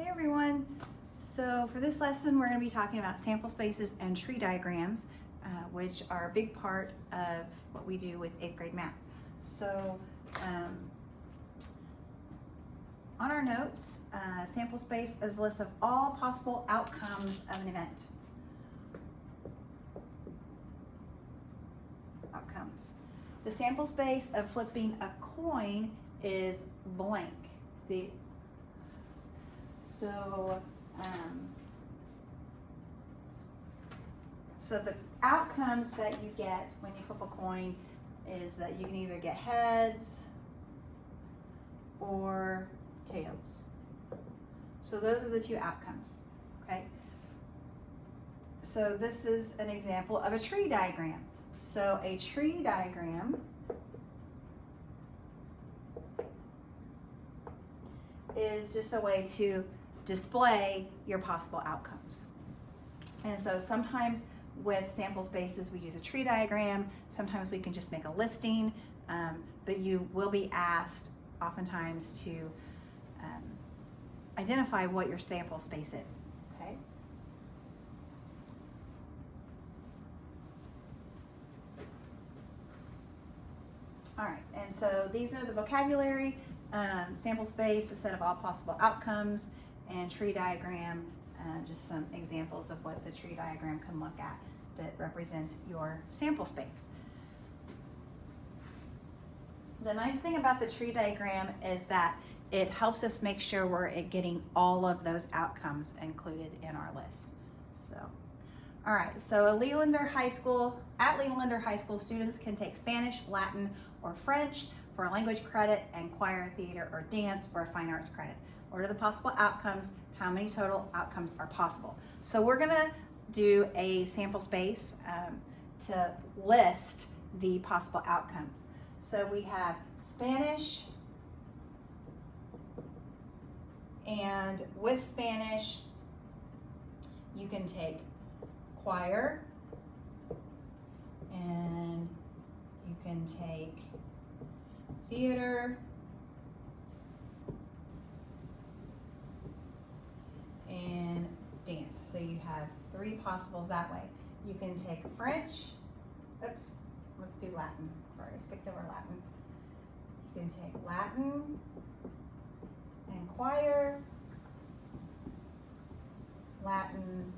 Hey everyone! So for this lesson we're going to be talking about sample spaces and tree diagrams, which are a big part of what we do with 8th grade math. So on our notes, sample space is a list of all possible outcomes of an event. Outcomes. The sample space of flipping a coin is blank. So the outcomes that you get when you flip a coin is that you can either get heads or tails. So those are the two outcomes, okay? So this is an example of a tree diagram. So a tree diagram is just a way to display your possible outcomes. And so sometimes with sample spaces we use a tree diagram, sometimes we can just make a listing, but you will be asked oftentimes to identify what your sample space is, okay? All right, and so these are the vocabulary. Sample space, a set of all possible outcomes, and tree diagram, just some examples of what the tree diagram can look at that represents your sample space. The nice thing about the tree diagram is that it helps us make sure we're getting all of those outcomes included in our list. So, all right, so at Leelander High School, students can take Spanish, Latin, or French for a language credit, and choir, theater, or dance for a fine arts credit. What are the possible outcomes? How many total outcomes are possible? So we're gonna do a sample space to list the possible outcomes. So we have Spanish, and with Spanish, you can take choir, and you can take theater, and dance. So you have 3 possibles that way. You can take French, let's do Latin. Sorry, I skipped over Latin. You can take Latin and choir, Latin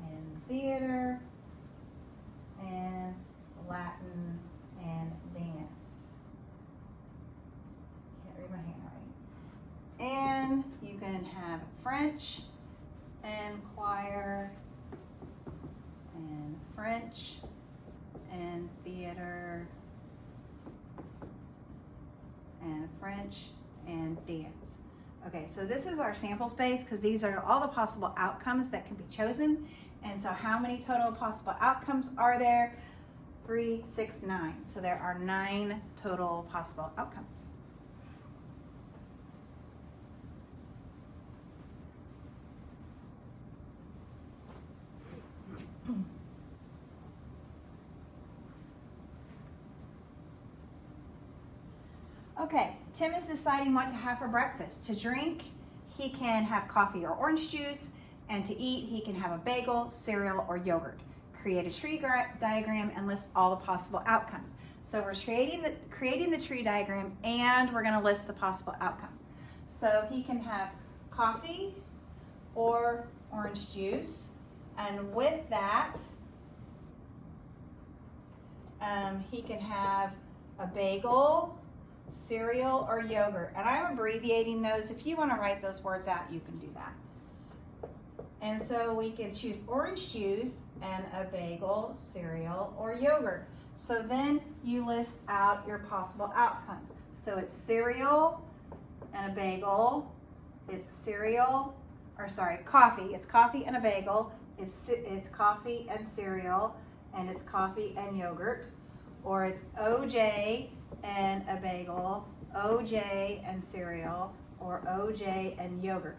and theater, and Latin and dance. Can't read my handwriting. And you can have French and choir, and French and theater, and French and dance. Okay, so this is our sample space because these are all the possible outcomes that can be chosen. And so how many total possible outcomes are there? 3, 6, 9. So there are 9 total possible outcomes. Okay, Tim is deciding what to have for breakfast. To drink, he can have coffee or orange juice, and to eat, he can have a bagel, cereal, or yogurt. Create a tree diagram and list all the possible outcomes. So we're creating the tree diagram, and we're gonna list the possible outcomes. So he can have coffee or orange juice, and with that, he can have a bagel, cereal, or yogurt. And I'm abbreviating those. If you want to write those words out, you can do that. And so we can choose orange juice and a bagel, cereal, or yogurt. So then you list out your possible outcomes. So it's cereal and a bagel. It's coffee. It's coffee and a bagel. It's coffee and cereal, and it's coffee and yogurt. Or it's OJ and a bagel, OJ and cereal, or OJ and yogurt.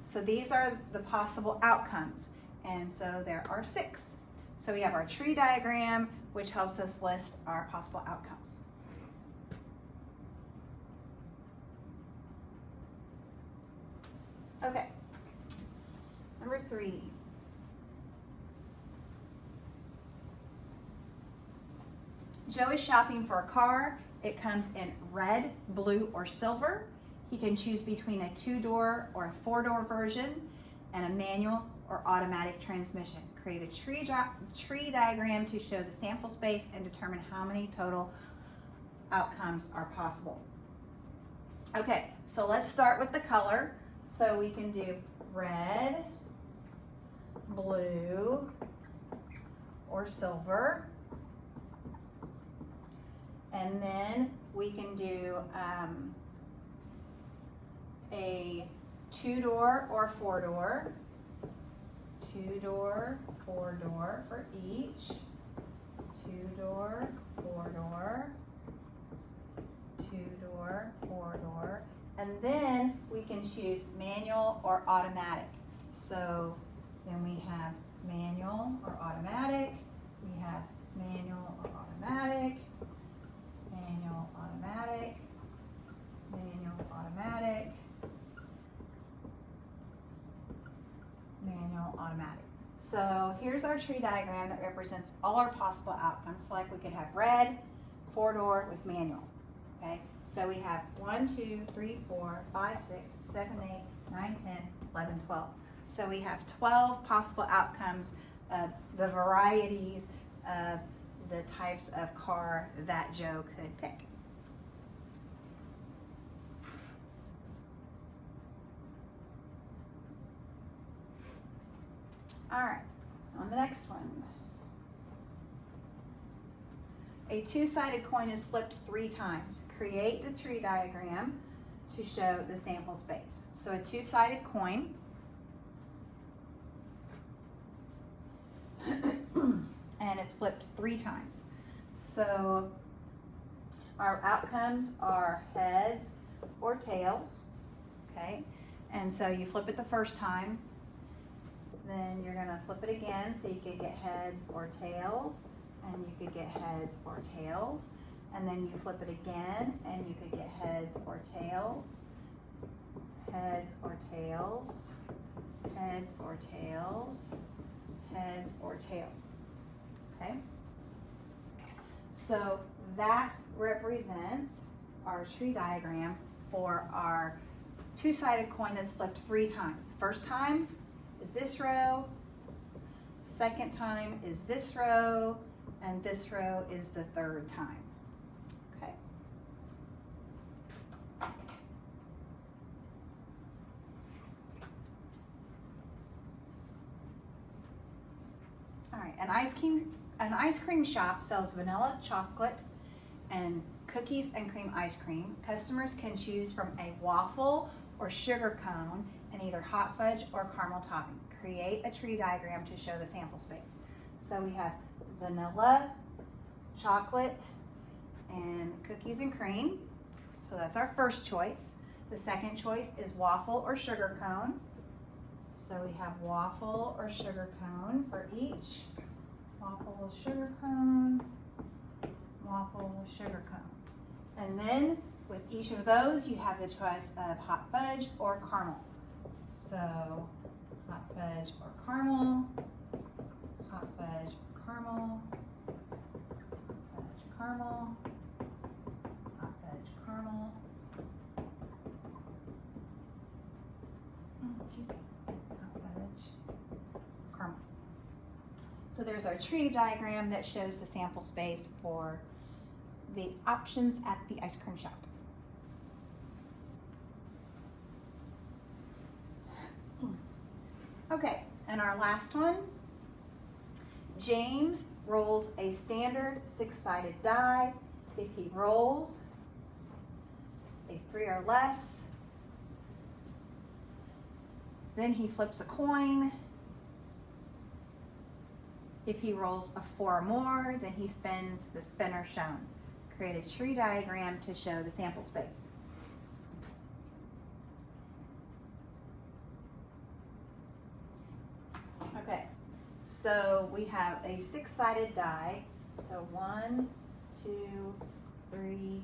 So these are the possible outcomes, and so there are 6. So we have our tree diagram, which helps us list our possible outcomes. Okay, Number 3. Joe is shopping for a car. It comes in red, blue, or silver. He can choose between a 2-door or a 4-door version and a manual or automatic transmission. Create a tree diagram to show the sample space and determine how many total outcomes are possible. Okay, so let's start with the color. So we can do red, blue, or silver. And then we can do a 2-door or 4-door. 2-door, 4-door for each. 2-door, 4-door. 2-door, 4-door. And then we can choose manual or automatic. So then we have manual or automatic. We have manual or automatic. Manual, automatic. Manual, automatic. Manual, automatic. So here's our tree diagram that represents all our possible outcomes. So like we could have red, 4-door with manual. Okay, so we have 1, 2, 3, 4, 5, 6, 7, 8, 9, 10, 11, 12. So we have 12 possible outcomes of the varieties of the types of car that Joe could pick. All right, on the next one. A 2-sided coin is flipped 3 times. Create the tree diagram to show the sample space. So a 2-sided coin. And it's flipped 3 times. So our outcomes are heads or tails, okay? And so you flip it the first time, then you're gonna flip it again so you could get heads or tails, and you could get heads or tails, and then you flip it again and you could get heads or tails, heads or tails, heads or tails, heads or tails. Okay, so that represents our tree diagram for our 2-sided coin that's flipped 3 times. First time is this row, second time is this row, and this row is the 3rd time. Okay. All right, an ice cream shop sells vanilla, chocolate, and cookies and cream ice cream. Customers can choose from a waffle or sugar cone and either hot fudge or caramel topping. Create a tree diagram to show the sample space. So we have vanilla, chocolate, and cookies and cream. So that's our first choice. The second choice is waffle or sugar cone. So we have waffle or sugar cone for each. Waffle, sugar cone, waffle, sugar cone. And then with each of those, you have the choice of hot fudge or caramel. So hot fudge or caramel, hot fudge or caramel, hot fudge, caramel, hot fudge, caramel. Caramel. So there's our tree diagram that shows the sample space for the options at the ice cream shop. Okay, and our last one. James rolls a standard 6-sided die. If he rolls a 3 or less, then he flips a coin. If he rolls a 4 or more, then he spins the spinner shown. Create a tree diagram to show the sample space. Okay, so we have a 6-sided die. So 1, 2, 3,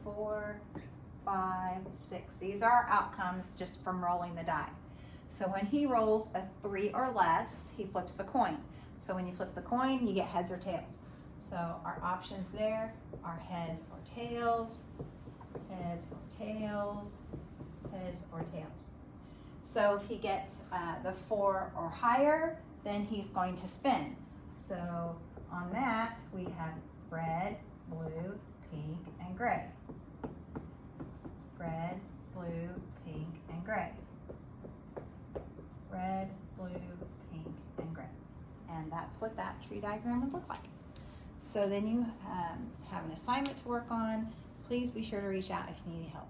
4, 5, 6. These are our outcomes just from rolling the die. So when he rolls a 3 or less, he flips the coin. So when you flip the coin, you get heads or tails. So our options there are heads or tails, heads or tails, heads or tails. So if he gets the 4 or higher, then he's going to spin. So on that, we have red, blue, pink, and gray. Red, blue, pink, and gray. Red, blue, pink, and gray. And that's what that tree diagram would look like. So then you have an assignment to work on. Please be sure to reach out if you need help.